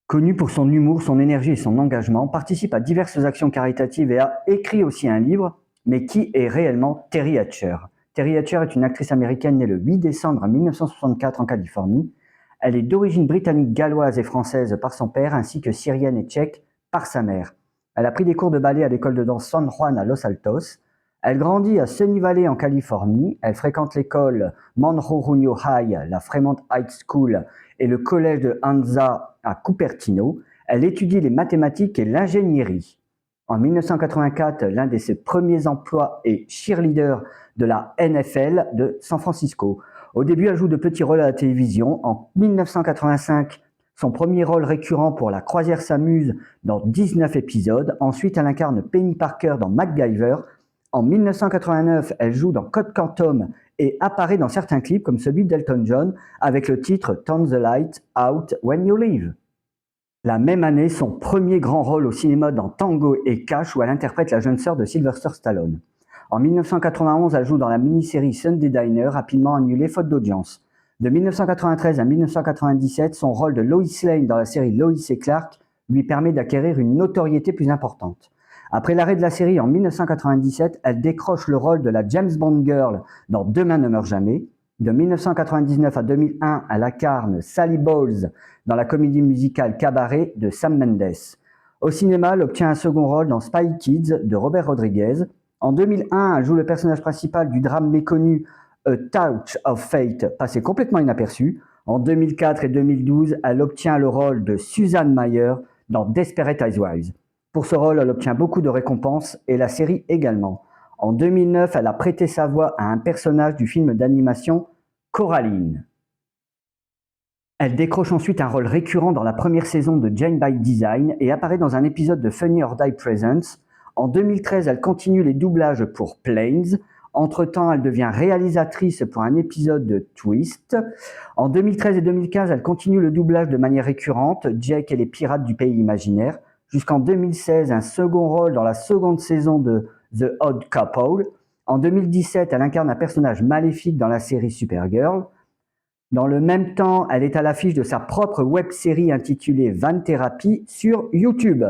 Connue pour son humour, son énergie et son engagement, participe à diverses actions caritatives et a écrit aussi un livre. Mais qui est réellement Terry Hatcher? Terry Hatcher est une actrice américaine née le 8 décembre 1964 en Californie. Elle est d'origine britannique, galloise et française par son père, ainsi que syrienne et tchèque par sa mère. Elle a pris des cours de ballet à l'école de danse San Juan à Los Altos. Elle grandit à Sunny Valley en Californie. Elle fréquente l'école Manjorunio High, la Fremont High School et le collège de Anza à Cupertino. Elle étudie les mathématiques et l'ingénierie. En 1984, l'un de ses premiers emplois est cheerleader de la NFL de San Francisco. Au début, elle joue de petits rôles à la télévision. En 1985, son premier rôle récurrent pour La Croisière s'amuse dans 19 épisodes. Ensuite, elle incarne Penny Parker dans MacGyver. En 1989, elle joue dans Code Quantum et apparaît dans certains clips comme celui d'Elton John avec le titre Turn the Light Out When You Leave. La même année, son premier grand rôle au cinéma dans Tango et Cash où elle interprète la jeune sœur de Sylvester Stallone. En 1991, elle joue dans la mini-série Sunday Diner, rapidement annulée faute d'audience. De 1993 à 1997, son rôle de Lois Lane dans la série Lois et Clark lui permet d'acquérir une notoriété plus importante. Après l'arrêt de la série en 1997, elle décroche le rôle de la James Bond Girl dans Demain ne meurt jamais. De 1999 à 2001, elle incarne Sally Bowles dans la comédie musicale Cabaret de Sam Mendes. Au cinéma, elle obtient un second rôle dans Spy Kids de Robert Rodriguez. En 2001, elle joue le personnage principal du drame méconnu A Touch of Fate, passé complètement inaperçu. En 2004 et 2012, elle obtient le rôle de Susan Mayer dans Desperate Housewives. Pour ce rôle, elle obtient beaucoup de récompenses et la série également. En 2009, elle a prêté sa voix à un personnage du film d'animation Coraline. Elle décroche ensuite un rôle récurrent dans la première saison de Jane by Design et apparaît dans un épisode de Funny or Die Presents. En 2013, elle continue les doublages pour Planes. Entre-temps, elle devient réalisatrice pour un épisode de Twist. En 2013 et 2015, elle continue le doublage de manière récurrente, Jake et les pirates du pays imaginaire. Jusqu'en 2016, un second rôle dans la seconde saison de The Odd Couple. En 2017, elle incarne un personnage maléfique dans la série Supergirl. Dans le même temps, elle est à l'affiche de sa propre web-série intitulée Van Therapy sur YouTube.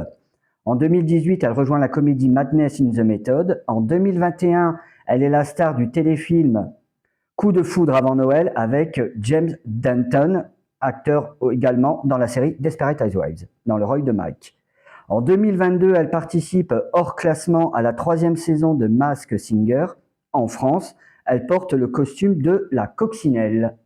En 2018, elle rejoint la comédie Madness in the Method. En 2021, elle est la star du téléfilm Coup de foudre avant Noël avec James Denton, acteur également dans la série Desperate Housewives, dans le rôle de Mike. En 2022, elle participe hors classement à la 3e saison de Masked Singer. En France, elle porte le costume de la coccinelle.